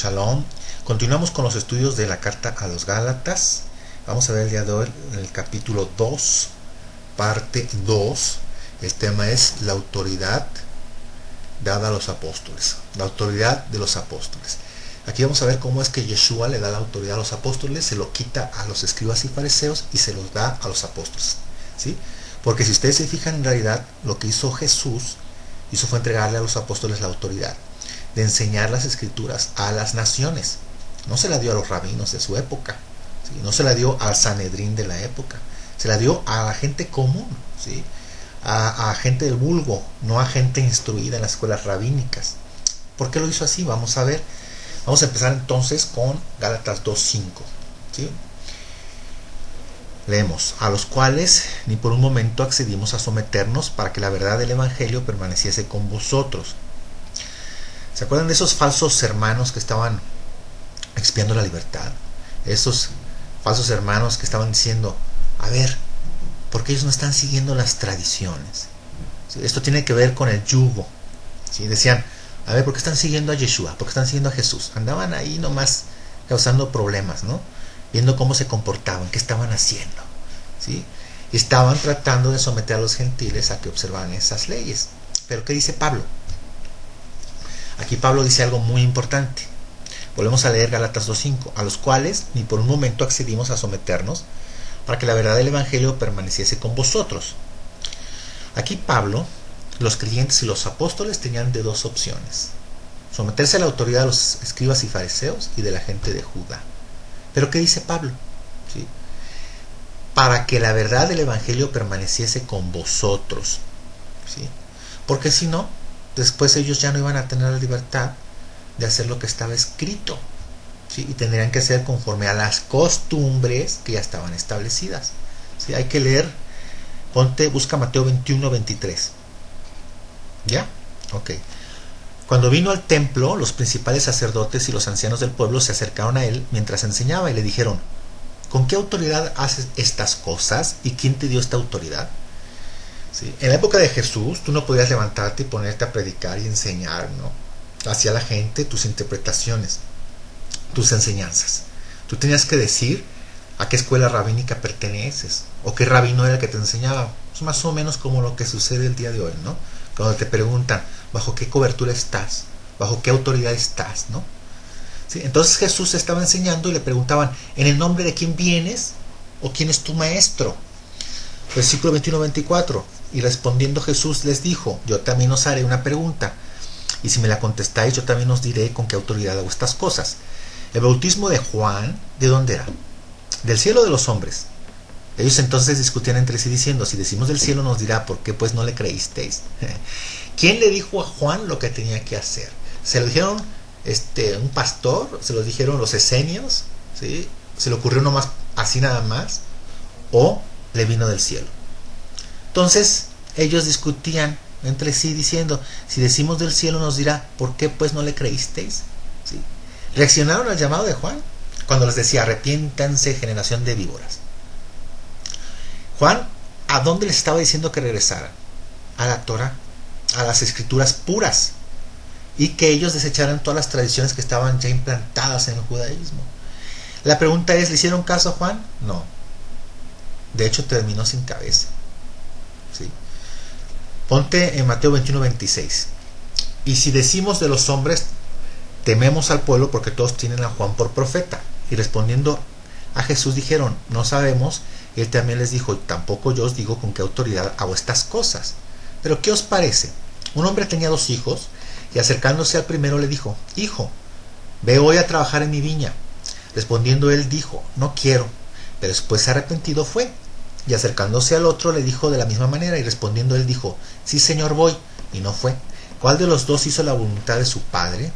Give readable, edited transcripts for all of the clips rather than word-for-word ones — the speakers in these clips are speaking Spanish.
Shalom. Continuamos con los estudios de la carta a los Gálatas. Vamos a ver el día de hoy el capítulo 2, parte 2. El tema es la autoridad dada a los apóstoles. La autoridad de los apóstoles. Aquí vamos a ver cómo es que Yeshua le da la autoridad a los apóstoles, se lo quita a los escribas y fariseos y se los da a los apóstoles, ¿sí? Porque si ustedes se fijan, en realidad lo que hizo Jesús fue entregarle a los apóstoles la autoridad de enseñar las escrituras a las naciones. No se la dio a los rabinos de su época, ¿sí? No se la dio al Sanedrín de la época, se la dio a la gente común, ¿sí? A gente del vulgo, no a gente instruida en las escuelas rabínicas. ¿Por qué lo hizo así? Vamos a ver. Vamos a empezar entonces con Gálatas 2:5, ¿sí? Leemos: a los cuales ni por un momento accedimos a someternos para que la verdad del evangelio permaneciese con vosotros. ¿Se acuerdan de esos falsos hermanos que estaban expiando la libertad? Esos falsos hermanos que estaban diciendo: a ver, ¿por qué ellos no están siguiendo las tradiciones? ¿Sí? Esto tiene que ver con el yugo, ¿sí? Decían: a ver, ¿por qué están siguiendo a Yeshua? ¿Por qué están siguiendo a Jesús? Andaban ahí nomás causando problemas, ¿no? Viendo cómo se comportaban, qué estaban haciendo, ¿sí? Y estaban tratando de someter a los gentiles a que observaran esas leyes. Pero ¿qué dice Pablo? Aquí Pablo dice algo muy importante. Volvemos a leer Gálatas 2:5. A los cuales ni por un momento accedimos a someternos para que la verdad del evangelio permaneciese con vosotros. Aquí Pablo, los creyentes y los apóstoles tenían de dos opciones: someterse a la autoridad de los escribas y fariseos y de la gente de Judá. Pero ¿qué dice Pablo? ¿Sí? Para que la verdad del evangelio permaneciese con vosotros, ¿sí? Porque si no, después ellos ya no iban a tener la libertad de hacer lo que estaba escrito, ¿sí? Y tendrían que hacer conforme a las costumbres que ya estaban establecidas, ¿sí? Hay que leer, busca Mateo 21:23. ¿Ya? Ok. Cuando vino al templo, los principales sacerdotes y los ancianos del pueblo se acercaron a él mientras enseñaba y le dijeron: ¿con qué autoridad haces estas cosas? ¿Y quién te dio esta autoridad? ¿Sí? En la época de Jesús, tú no podías levantarte y ponerte a predicar y enseñar, ¿no? Hacia la gente tus interpretaciones, tus enseñanzas. Tú tenías que decir a qué escuela rabínica perteneces o qué rabino era el que te enseñaba. Es más o menos como lo que sucede el día de hoy, ¿no? Cuando te preguntan bajo qué cobertura estás, bajo qué autoridad estás, ¿no? ¿Sí? Entonces Jesús estaba enseñando y le preguntaban: ¿en el nombre de quién vienes? ¿O quién es tu maestro? Versículo 21-24. Y respondiendo Jesús les dijo: yo también os haré una pregunta, y si me la contestáis, yo también os diré con qué autoridad hago estas cosas. El bautismo de Juan, ¿de dónde era? ¿Del cielo o de los hombres? Ellos entonces discutían entre sí diciendo: si decimos del cielo, nos dirá, ¿por qué pues no le creísteis? ¿Quién le dijo a Juan lo que tenía que hacer? ¿Se lo dijeron un pastor? ¿Se lo dijeron los esenios? ¿Sí? ¿Se le ocurrió nomás así nada más? ¿O le vino del cielo? Entonces ellos discutían entre sí diciendo: si decimos del cielo, nos dirá, ¿por qué pues no le creísteis? ¿Sí? Reaccionaron al llamado de Juan cuando les decía: arrepiéntanse, generación de víboras. Juan, ¿a dónde les estaba diciendo que regresaran? A la Torah, a las escrituras puras, y que ellos desecharan todas las tradiciones que estaban ya implantadas en el judaísmo. La pregunta es: ¿le hicieron caso a Juan? No. De hecho, terminó sin cabeza. ¿Sí? Ponte en Mateo 21:26. Y si decimos de los hombres, tememos al pueblo, porque todos tienen a Juan por profeta. Y respondiendo a Jesús dijeron: no sabemos. Y él también les dijo: tampoco yo os digo con qué autoridad hago estas cosas. Pero ¿qué os parece? Un hombre tenía 2 hijos, y acercándose al primero le dijo: hijo, ve hoy a trabajar en mi viña. Respondiendo él dijo: no quiero. Pero después arrepentido fue. Y acercándose al otro le dijo de la misma manera, y respondiendo él dijo: sí, señor, voy. Y no fue. ¿Cuál de los dos hizo la voluntad de su padre?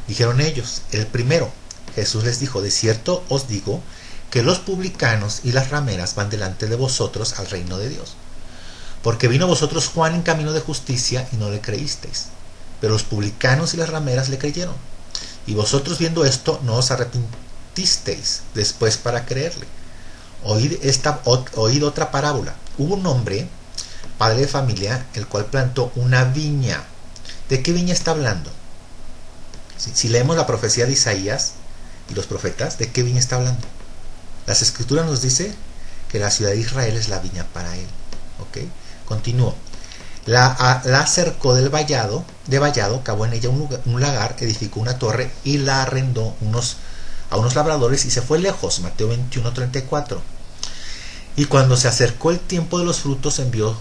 Dijeron ellos: el primero. Jesús les dijo: de cierto os digo que los publicanos y las rameras van delante de vosotros al reino de Dios. Porque vino a vosotros Juan en camino de justicia y no le creísteis, pero los publicanos y las rameras le creyeron. Y vosotros, viendo esto, no os arrepentisteis después para creerle. Oíd otra parábola. Hubo un hombre, padre de familia, el cual plantó una viña. ¿De qué viña está hablando? Si leemos la profecía de Isaías y los profetas, ¿de qué viña está hablando? Las escrituras nos dice que la ciudad de Israel es la viña para él. ¿Ok? Continúo. La cercó de vallado, cavó en ella un lagar, edificó una torre y la arrendó a unos labradores y se fue lejos. Mateo 21:34. Y cuando se acercó el tiempo de los frutos, envió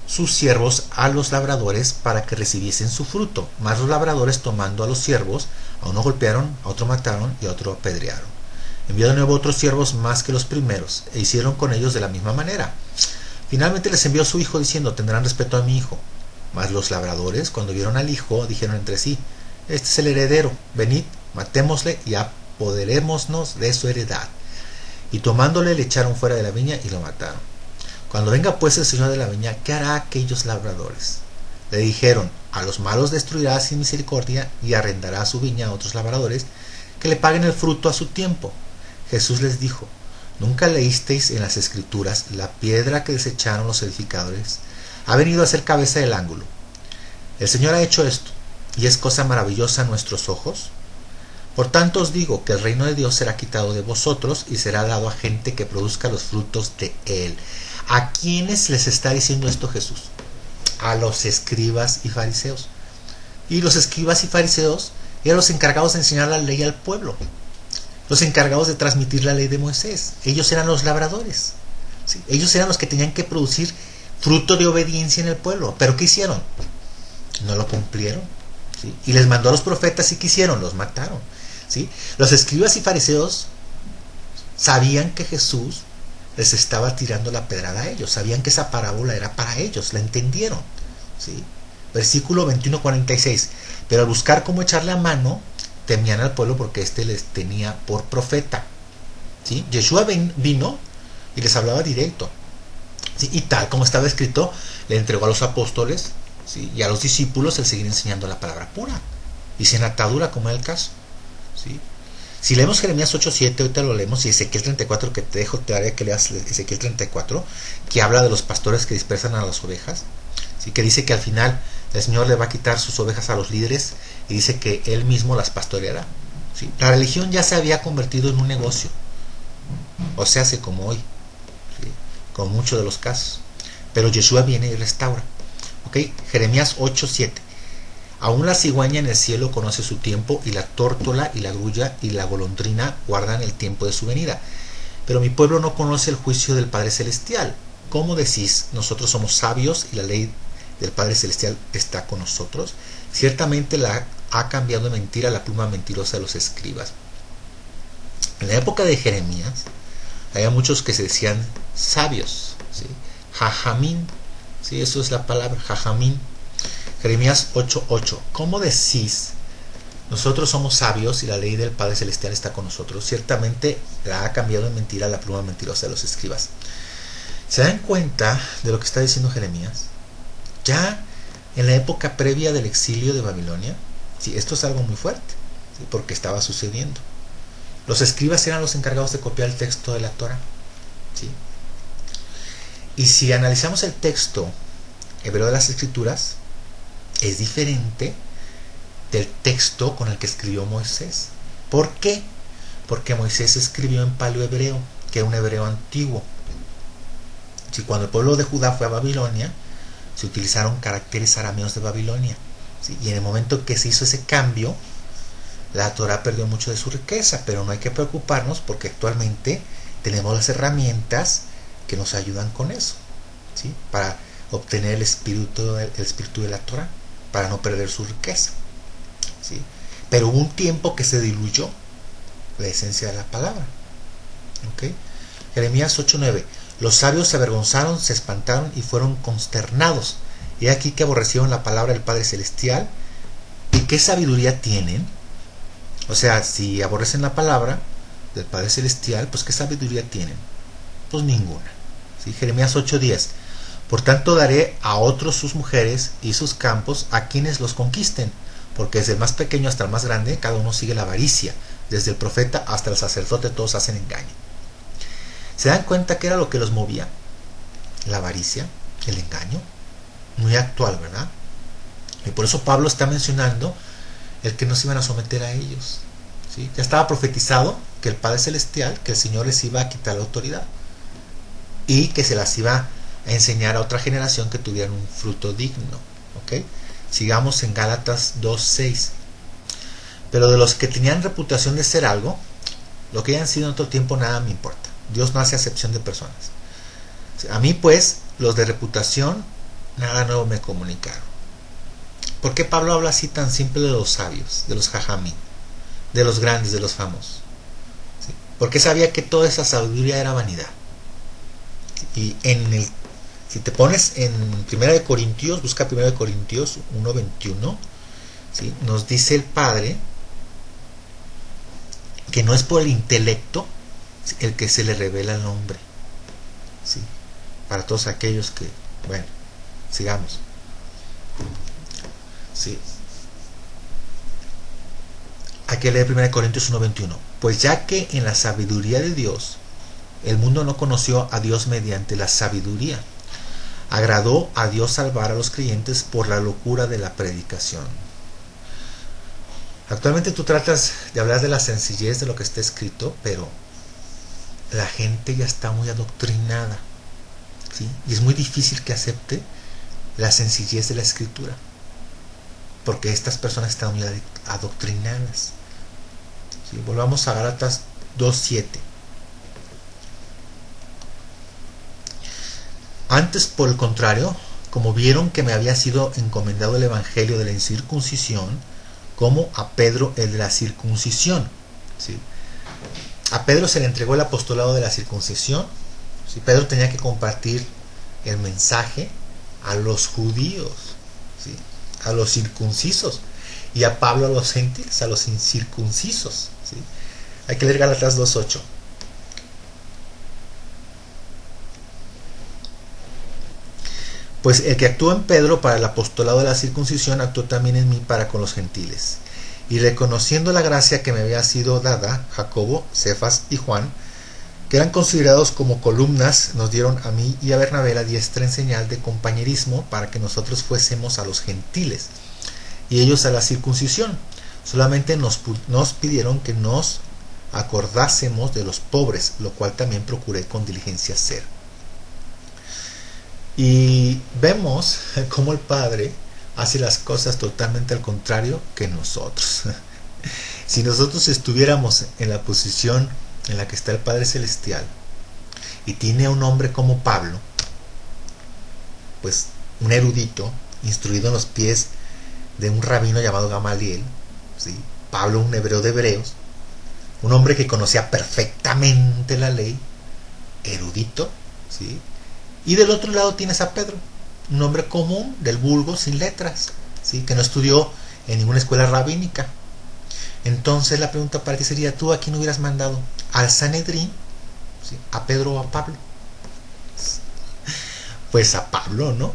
sus siervos a los labradores para que recibiesen su fruto. Mas los labradores, tomando a los siervos, a uno golpearon, a otro mataron y a otro apedrearon. Envió de nuevo otros siervos más que los primeros, e hicieron con ellos de la misma manera. Finalmente les envió a su hijo diciendo: tendrán respeto a mi hijo. Mas los labradores, cuando vieron al hijo, dijeron entre sí: este es el heredero, venid, matémosle y apoderémonos de su heredad. Y tomándole le echaron fuera de la viña y lo mataron. Cuando venga pues el señor de la viña, ¿qué hará aquellos labradores? Le dijeron: a los malos destruirá sin misericordia y arrendará su viña a otros labradores que le paguen el fruto a su tiempo. Jesús les dijo: ¿nunca leísteis en las escrituras: la piedra que desecharon los edificadores ha venido a ser cabeza del ángulo? El Señor ha hecho esto, y es cosa maravillosa a nuestros ojos. Por tanto os digo que el reino de Dios será quitado de vosotros y será dado a gente que produzca los frutos de él. ¿A quiénes les está diciendo esto Jesús? A los escribas y fariseos. Y los escribas y fariseos eran los encargados de enseñar la ley al pueblo, los encargados de transmitir la ley de Moisés. Ellos eran los labradores, ¿sí? Ellos eran los que tenían que producir fruto de obediencia en el pueblo. ¿Pero qué hicieron? No lo cumplieron, ¿sí? Y les mandó a los profetas, y ¿qué hicieron? Los mataron, ¿sí? Los escribas y fariseos sabían que Jesús les estaba tirando la pedrada a ellos, sabían que esa parábola era para ellos, la entendieron, ¿sí? Versículo 21:46. Pero al buscar cómo echarle a mano, temían al pueblo porque éste les tenía por profeta, ¿sí? Yeshua vino y les hablaba directo, ¿sí? Y tal como estaba escrito, le entregó a los apóstoles, ¿sí? Y a los discípulos el seguir enseñando la palabra pura y sin atadura, como era el caso, ¿sí? Si leemos Jeremías 8:7, ahorita lo leemos, y Ezequiel 34, que te haré que leas Ezequiel 34, que habla de los pastores que dispersan a las ovejas, ¿sí? Que dice que al final el Señor le va a quitar sus ovejas a los líderes y dice que Él mismo las pastoreará, ¿sí? La religión ya se había convertido en un negocio, o se hace como hoy, ¿sí? Con muchos de los casos, pero Yeshua viene y restaura. ¿Okay? Jeremías 8:7. Aún la cigüeña en el cielo conoce su tiempo, y la tórtola y la grulla y la golondrina guardan el tiempo de su venida. Pero mi pueblo no conoce el juicio del Padre Celestial. ¿Cómo decís, nosotros somos sabios y la ley del Padre Celestial está con nosotros? Ciertamente la ha cambiado de mentira la pluma mentirosa de los escribas. En la época de Jeremías había muchos que se decían sabios, ¿sí? Jajamín, ¿sí? Eso es la palabra, jajamín. Jeremías 8:8. ¿Cómo decís, nosotros somos sabios y la ley del Padre Celestial está con nosotros? Ciertamente la ha cambiado en mentira la pluma mentirosa de los escribas. ¿Se dan cuenta de lo que está diciendo Jeremías? Ya en la época previa del exilio de Babilonia, sí, esto es algo muy fuerte, ¿sí? Porque estaba sucediendo. Los escribas eran los encargados de copiar el texto de la Torah, ¿sí? Y si analizamos el texto hebreo de las Escrituras, es diferente del texto con el que escribió Moisés. ¿Por qué? Porque Moisés escribió en paleohebreo, que era un hebreo antiguo. Si cuando el pueblo de Judá fue a Babilonia, se utilizaron caracteres arameos de Babilonia, ¿sí? Y en el momento que se hizo ese cambio, la Torah perdió mucho de su riqueza, pero no hay que preocuparnos porque actualmente tenemos las herramientas que nos ayudan con eso, ¿sí? Para obtener el espíritu de la Torah, para no perder su riqueza, ¿sí? Pero hubo un tiempo que se diluyó la esencia de la palabra, ¿okay? Jeremías 8:9. Los sabios se avergonzaron, se espantaron y fueron consternados. Y aquí que aborrecieron la palabra del Padre Celestial. ¿Y qué sabiduría tienen? O sea, si aborrecen la palabra del Padre Celestial, pues ¿qué sabiduría tienen? Pues ninguna, ¿sí? Jeremías 8:10. Por tanto daré a otros sus mujeres y sus campos a quienes los conquisten, porque desde el más pequeño hasta el más grande cada uno sigue la avaricia, desde el profeta hasta el sacerdote todos hacen engaño. ¿Se dan cuenta qué era lo que los movía? La avaricia, el engaño. Muy actual, ¿verdad? Y por eso Pablo está mencionando el que no se iban a someter a ellos. ¿Sí? Ya estaba profetizado que el Padre Celestial, que el Señor les iba a quitar la autoridad y que se las iba a enseñar a otra generación que tuvieran un fruto digno. ¿Ok? Sigamos en Gálatas 2:6. Pero de los que tenían reputación de ser algo, lo que hayan sido en otro tiempo, nada me importa. Dios no hace acepción de personas. A mí, pues, los de reputación, nada nuevo me comunicaron. ¿Por qué Pablo habla así tan simple de los sabios, de los jajamí, de los grandes, de los famosos? ¿Sí? Porque sabía que toda esa sabiduría era vanidad. Y si te pones en 1 Corintios, busca 1 Corintios 1:21, ¿sí? Nos dice el Padre que no es por el intelecto el que se le revela al hombre. ¿Sí? Para todos aquellos que, bueno, sigamos. ¿Sí? Hay que leer 1 Corintios 1:21. Pues ya que en la sabiduría de Dios el mundo no conoció a Dios mediante la sabiduría, agradó a Dios salvar a los creyentes por la locura de la predicación. Actualmente tú tratas de hablar de la sencillez de lo que está escrito, pero la gente ya está muy adoctrinada, ¿sí? Y es muy difícil que acepte la sencillez de la escritura, porque estas personas están muy adoctrinadas. ¿Sí? Volvamos a Gálatas 2:7. Antes, por el contrario, como vieron que me había sido encomendado el evangelio de la incircuncisión, como a Pedro el de la circuncisión. ¿Sí? A Pedro se le entregó el apostolado de la circuncisión. ¿Sí? Pedro tenía que compartir el mensaje a los judíos, ¿sí? A los circuncisos, y a Pablo a los gentiles, a los incircuncisos. ¿Sí? Hay que leer Gálatas 2:8. Pues el que actuó en Pedro para el apostolado de la circuncisión, actuó también en mí para con los gentiles. Y reconociendo la gracia que me había sido dada, Jacobo, Cefas y Juan, que eran considerados como columnas, nos dieron a mí y a Bernabé la diestra en señal de compañerismo para que nosotros fuésemos a los gentiles y ellos a la circuncisión. Solamente nos pidieron que nos acordásemos de los pobres, lo cual también procuré con diligencia hacer. Y vemos cómo el Padre hace las cosas totalmente al contrario que nosotros. Si nosotros estuviéramos en la posición en la que está el Padre Celestial y tiene a un hombre como Pablo, pues un erudito, instruido en los pies de un rabino llamado Gamaliel, ¿sí? Pablo, un hebreo de hebreos, un hombre que conocía perfectamente la ley, erudito, ¿sí? Y del otro lado tienes a Pedro, un hombre común, del vulgo, sin letras, ¿sí? Que no estudió en ninguna escuela rabínica. Entonces la pregunta para ti sería, ¿tú a quién hubieras mandado? ¿Al Sanedrín? ¿Sí? ¿A Pedro o a Pablo? Pues a Pablo, ¿no?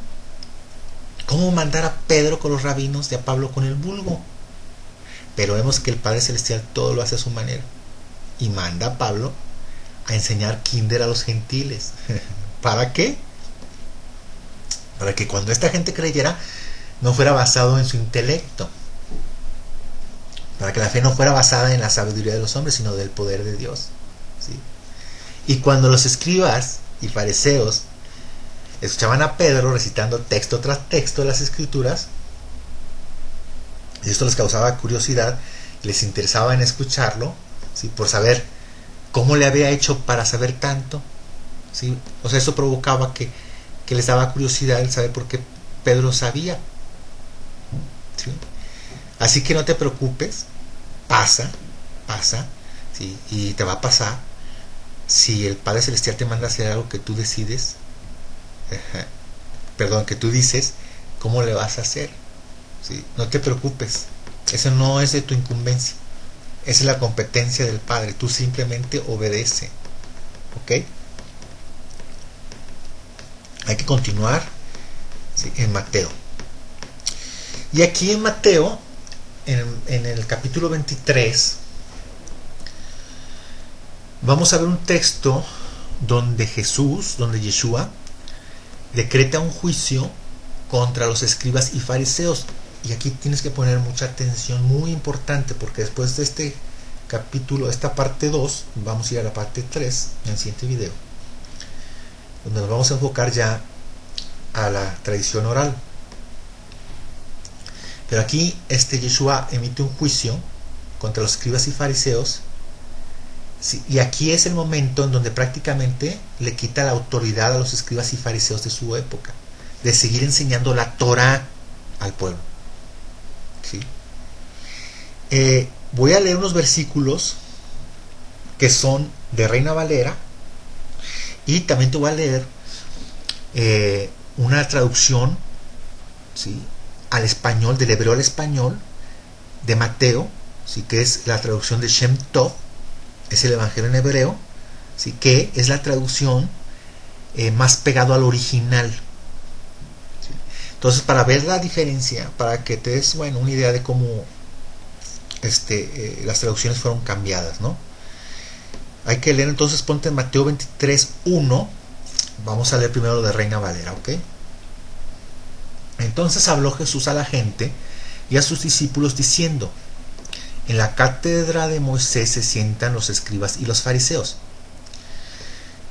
¿Cómo mandar a Pedro con los rabinos y a Pablo con el vulgo? Pero vemos que el Padre Celestial todo lo hace a su manera y manda a Pablo a enseñar kinder a los gentiles. ¿Para qué? Para que cuando esta gente creyera no fuera basado en su intelecto, para que la fe no fuera basada en la sabiduría de los hombres, sino del poder de Dios. ¿Sí? Y cuando los escribas y fariseos escuchaban a Pedro recitando texto tras texto de las escrituras, y esto les causaba curiosidad, les interesaba en escucharlo, ¿sí? Por saber cómo le había hecho para saber tanto, ¿sí? O sea, eso provocaba que les daba curiosidad el saber por qué Pedro sabía, ¿sí? Así que no te preocupes, pasa, ¿sí? Y te va a pasar si el Padre Celestial te manda a hacer algo que tú decides, que tú dices, ¿cómo le vas a hacer? ¿Sí? No te preocupes, eso no es de tu incumbencia, esa es la competencia del Padre, tú simplemente obedece. ¿Ok? Hay que continuar, ¿sí? En Mateo. Y aquí en Mateo, en el capítulo 23, vamos a ver un texto donde Yeshua decreta un juicio contra los escribas y fariseos. Y aquí tienes que poner mucha atención, muy importante, porque después de este capítulo, esta parte 2, vamos a ir a la parte 3 en el siguiente video, donde nos vamos a enfocar ya a la tradición oral. Pero aquí Yeshua emite un juicio contra los escribas y fariseos, ¿sí? Y aquí es el momento en donde prácticamente le quita la autoridad a los escribas y fariseos de su época, de seguir enseñando la Torah al pueblo, ¿sí? Voy a leer unos versículos que son de Reina Valera, y también te voy a leer una traducción, ¿sí?, al español, del hebreo al español, de Mateo, ¿sí?, que es la traducción de Shem Tov, es el evangelio en hebreo, ¿sí?, que es la traducción más pegado al original, ¿sí? Entonces, para ver la diferencia, para que te des, bueno, una idea de cómo las traducciones fueron cambiadas, ¿no? Hay que leer, entonces ponte en Mateo 23:1. Vamos a leer primero lo de Reina Valera, ¿ok? Entonces habló Jesús a la gente y a sus discípulos diciendo: en la cátedra de Moisés se sientan los escribas y los fariseos.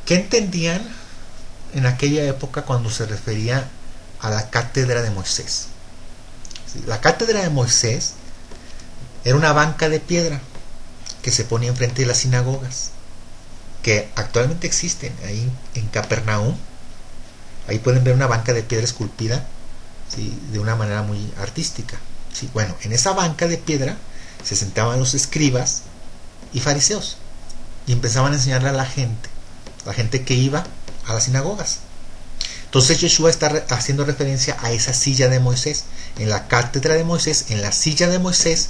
¿Qué entendían en aquella época cuando se refería a la cátedra de Moisés? ¿Sí? La cátedra de Moisés era una banca de piedra que se ponía enfrente de las sinagogas, que actualmente existen ahí en Capernaum. Ahí pueden ver una banca de piedra esculpida, ¿sí?, de una manera muy artística, ¿sí? Bueno, en esa banca de piedra se sentaban los escribas y fariseos y empezaban a enseñarle a la gente que iba a las sinagogas. Entonces Yeshua está haciendo referencia a esa silla de Moisés. En la cátedra de Moisés, en la silla de Moisés,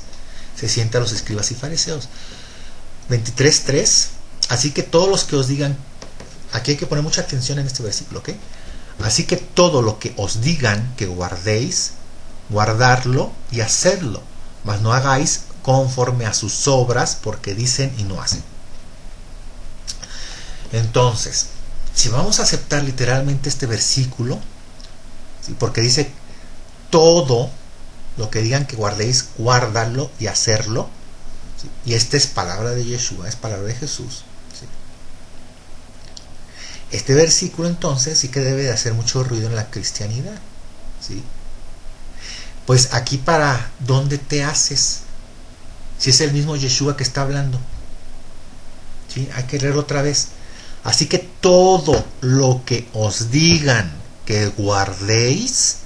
se sientan los escribas y fariseos. 23:3. Así que todos los que os digan, aquí hay que poner mucha atención en este versículo, ¿ok? Así que todo lo que os digan que guardéis, guardarlo y hacerlo, mas no hagáis conforme a sus obras, porque dicen y no hacen. Entonces, si vamos a aceptar literalmente este versículo, ¿sí?, porque dice todo lo que digan que guardéis, guardarlo y hacerlo, ¿sí?, y esta es palabra de Yeshua, es palabra de Jesús, ¿sí? Este versículo entonces sí que debe de hacer mucho ruido en la cristianidad, ¿sí? Pues aquí, ¿para dónde te haces? Si es el mismo Yeshua que está hablando, ¿sí? Hay que leer otra vez. Así que todo lo que os digan que guardéis,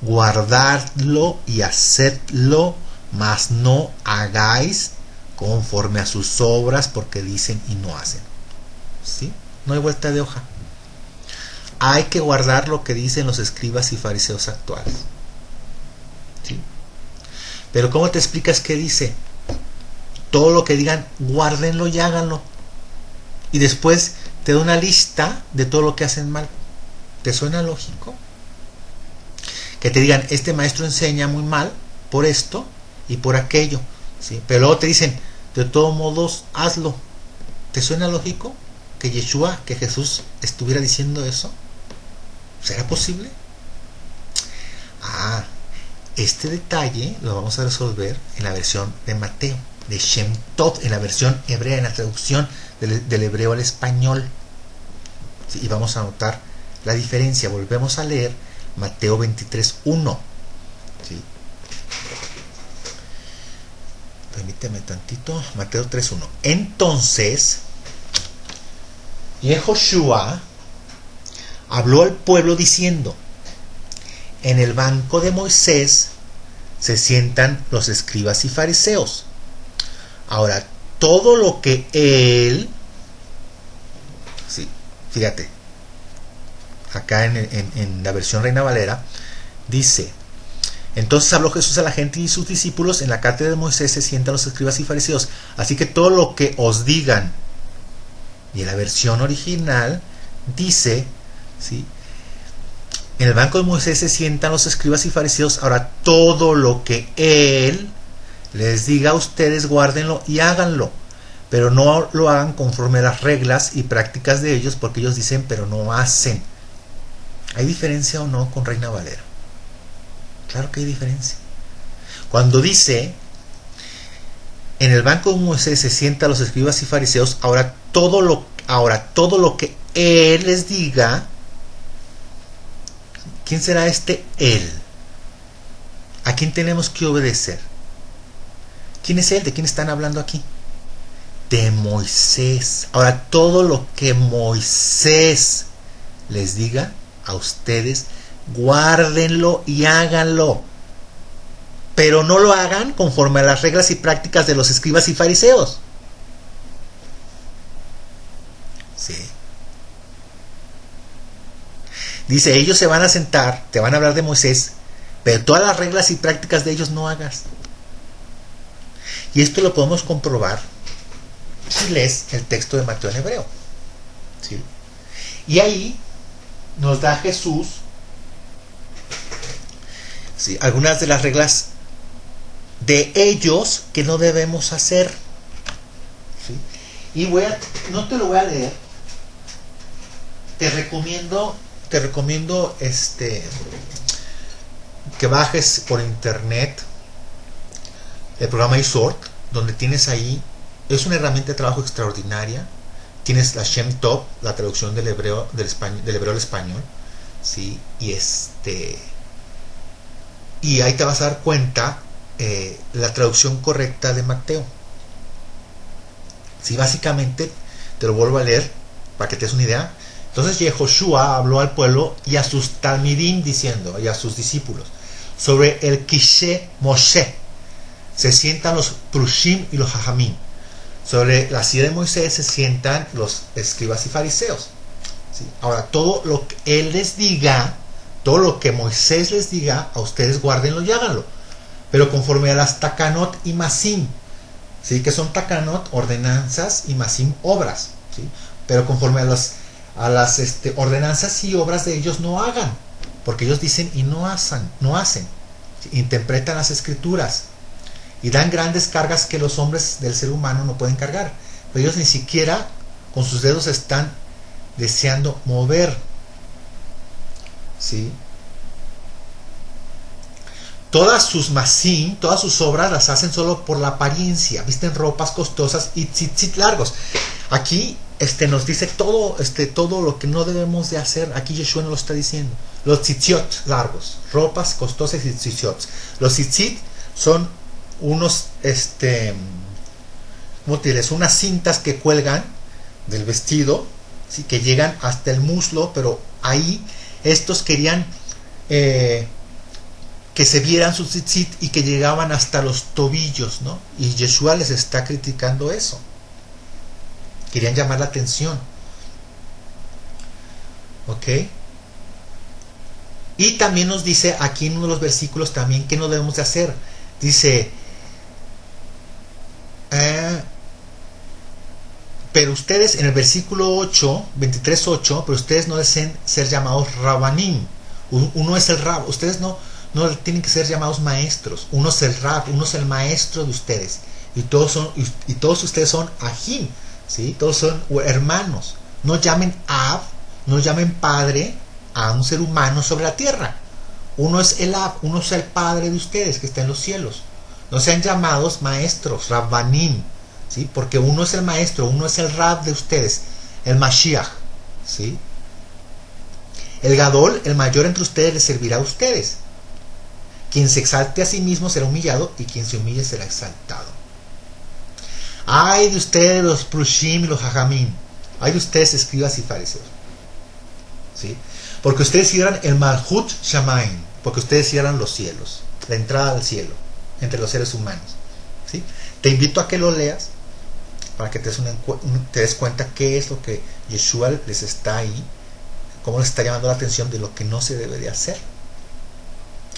guardadlo y hacedlo, mas no hagáis conforme a sus obras, porque dicen y no hacen, ¿sí? No hay vuelta de hoja. Hay que guardar lo que dicen los escribas y fariseos actuales, ¿sí? Pero ¿cómo te explicas qué dice? Todo lo que digan, guárdenlo y háganlo. Y después te da una lista de todo lo que hacen mal. ¿Te suena lógico? Que te digan, este maestro enseña muy mal por esto y por aquello, ¿sí? Pero luego te dicen, de todos modos, hazlo. ¿Te suena lógico que Yeshua, que Jesús estuviera diciendo eso? ¿Será posible? Este detalle lo vamos a resolver en la versión de Mateo, de Shem Tov, en la versión hebrea, en la traducción del hebreo al español, ¿sí? Y vamos a notar la diferencia. Volvemos a leer Mateo 23:1, ¿sí? Permíteme tantito. Mateo 3:1. Entonces Yehoshua habló al pueblo diciendo: en el banco de Moisés se sientan los escribas y fariseos. Ahora, todo lo que él, sí, fíjate, acá en la versión Reina Valera dice: entonces habló Jesús a la gente y sus discípulos, en la cátedra de Moisés se sientan los escribas y fariseos. Así que todo lo que os digan. Y en la versión original dice, ¿sí?, en el banco de Moisés se sientan los escribas y fariseos. Ahora, todo lo que él les diga a ustedes, guárdenlo y háganlo, pero no lo hagan conforme a las reglas y prácticas de ellos, porque ellos dicen pero no hacen. ¿Hay diferencia o no con Reina Valera? Claro que hay diferencia. Cuando dice, en el banco de Moisés se sientan los escribas y fariseos, ahora todo lo que él les diga, ¿quién será este él? ¿A quién tenemos que obedecer? ¿Quién es él? ¿De quién están hablando aquí? De Moisés. Ahora todo lo que Moisés les diga a ustedes, guárdenlo y háganlo. Pero no lo hagan conforme a las reglas y prácticas de los escribas y fariseos. Sí. Dice, ellos se van a sentar, te van a hablar de Moisés, pero todas las reglas y prácticas de ellos no hagas. Y esto lo podemos comprobar si lees el texto de Mateo en hebreo. ¿Sí? Y ahí nos da Jesús, ¿sí?, algunas de las reglas de ellos que no debemos hacer. ¿Sí? Y no te lo voy a leer. Te recomiendo que bajes por internet el programa iSort, donde tienes ahí, es una herramienta de trabajo extraordinaria. Tienes la Shem Tov, la traducción del hebreo al español, ¿sí? Y ahí te vas a dar cuenta la traducción correcta de Mateo. Sí, básicamente te lo vuelvo a leer para que te des una idea. Entonces Yehoshua habló al pueblo y a sus talmidim diciendo, y a sus discípulos, sobre el Kishe Moshe se sientan los Prushim y los Jajamim. Sobre la silla de Moisés se sientan los escribas y fariseos. ¿Sí? Ahora, todo lo que él les diga, todo lo que Moisés les diga, a ustedes guárdenlo y háganlo. Pero conforme a las takanot y masim. ¿Sí? Que son takanot, ordenanzas, y masim, obras. ¿Sí? Pero conforme a las ordenanzas y obras de ellos no hagan. Porque ellos dicen y no hacen. ¿Sí? Interpretan las escrituras. Y dan grandes cargas que los hombres del ser humano no pueden cargar. Pero ellos ni siquiera con sus dedos están deseando mover. ¿Sí? Todas sus masim, todas sus obras las hacen solo por la apariencia. Visten ropas costosas y tzitzit largos. Aquí nos dice todo lo que no debemos de hacer. Aquí Yeshua nos lo está diciendo. Los tzitziot largos, ropas costosas y tzitziot. Los tzitzit son unos ¿cómo te diré? Unas cintas que cuelgan del vestido, ¿sí?, que llegan hasta el muslo, pero ahí estos querían que se vieran sus tzitzit y que llegaban hasta los tobillos, ¿no? Y Yeshua les está criticando eso. Querían llamar la atención. ¿Ok? Y también nos dice aquí en uno de los versículos también qué no debemos de hacer. Dice, pero ustedes, en el versículo 23:8, pero ustedes no deseen ser llamados rabanim. Uno es el rab. Ustedes no tienen que ser llamados maestros. Uno es el rab, uno es el maestro de ustedes. Y todos ustedes son ajim, ¿sí? Todos son hermanos. No llamen ab, no llamen padre a un ser humano sobre la tierra. Uno es el ab, uno es el padre de ustedes que está en los cielos. No sean llamados maestros, rabbanim, ¿sí? Porque uno es el maestro, uno es el rab de ustedes, el Mashiach, ¿sí? El Gadol, el mayor entre ustedes, les servirá a ustedes. Quien se exalte a sí mismo será humillado, y quien se humille será exaltado. Ay de ustedes los Prushim y los Jajamim. Ay de ustedes, escribas y fariseos, ¿sí? Porque ustedes cierran el Malhut Shamaim, porque ustedes cierran los cielos, la entrada al cielo entre los seres humanos, ¿sí? Te invito a que lo leas para que te des cuenta qué es lo que Yeshua les está ahí, cómo les está llamando la atención de lo que no se debe de hacer.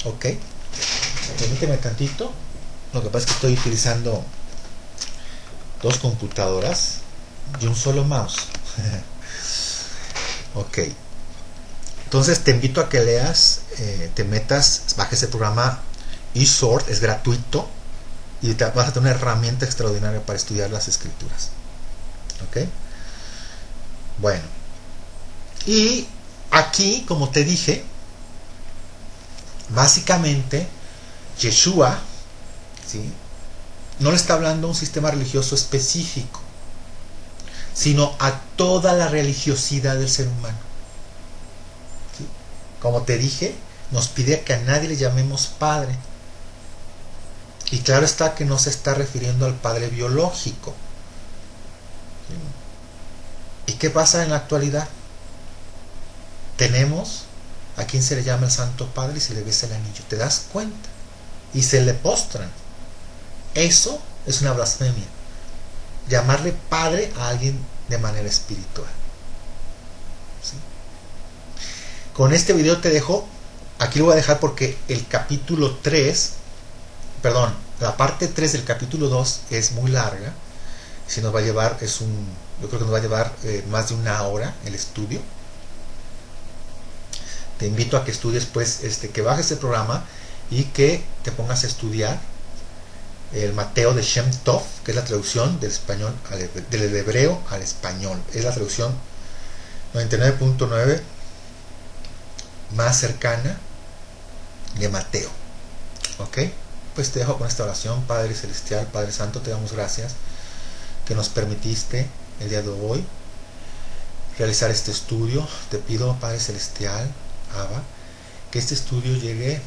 ¿Ok? Permíteme tantito. Lo que pasa es que estoy utilizando dos computadoras y un solo mouse. Ok. Entonces te invito a que leas, te metas, bajes el programa eSort, es gratuito, y vas a tener una herramienta extraordinaria para estudiar las escrituras. ¿Ok? Bueno. Y aquí, como te dije, básicamente Yeshua ¿sí? No le está hablando a un sistema religioso específico, sino a toda la religiosidad del ser humano. ¿Sí? Como te dije, nos pide que a nadie le llamemos padre. Y claro está que no se está refiriendo al padre biológico. ¿Sí? ¿Y qué pasa en la actualidad? Tenemos a quien se le llama el Santo Padre y se le besa el anillo. ¿Te das cuenta? Y se le postran. Eso es una blasfemia. Llamarle padre a alguien de manera espiritual. ¿Sí? Con este video te dejo. Aquí lo voy a dejar porque el capítulo 3, perdón, la parte 3 del capítulo 2 es muy larga. Si nos va a llevar, yo creo que nos va a llevar más de una hora el estudio. Te invito a que estudies, pues, que bajes el programa y que te pongas a estudiar el Mateo de Shem Tov, que es la traducción del español del hebreo al español. Es la traducción 99.9 más cercana de Mateo. ¿Ok? Pues te dejo con esta oración. Padre Celestial, Padre Santo, te damos gracias que nos permitiste el día de hoy realizar este estudio. Te pido, Padre Celestial, Abba, que este estudio llegue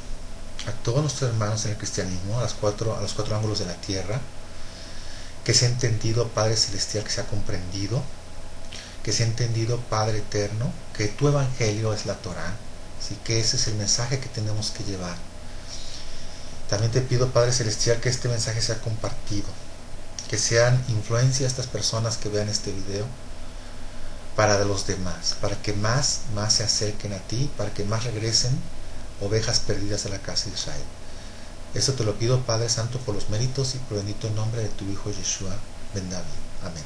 a todos nuestros hermanos en el cristianismo, a los cuatro ángulos de la tierra, que sea entendido, Padre Celestial, que sea comprendido, que sea entendido, Padre Eterno, que tu evangelio es la Torá, así que ese es el mensaje que tenemos que llevar. También te pido, Padre Celestial, que este mensaje sea compartido, que sean influencia a estas personas que vean este video para de los demás, para que más se acerquen a ti, para que más regresen ovejas perdidas a la casa de Israel. Esto te lo pido, Padre Santo, por los méritos y por el bendito nombre de tu Hijo Yeshua Ben David. Amén.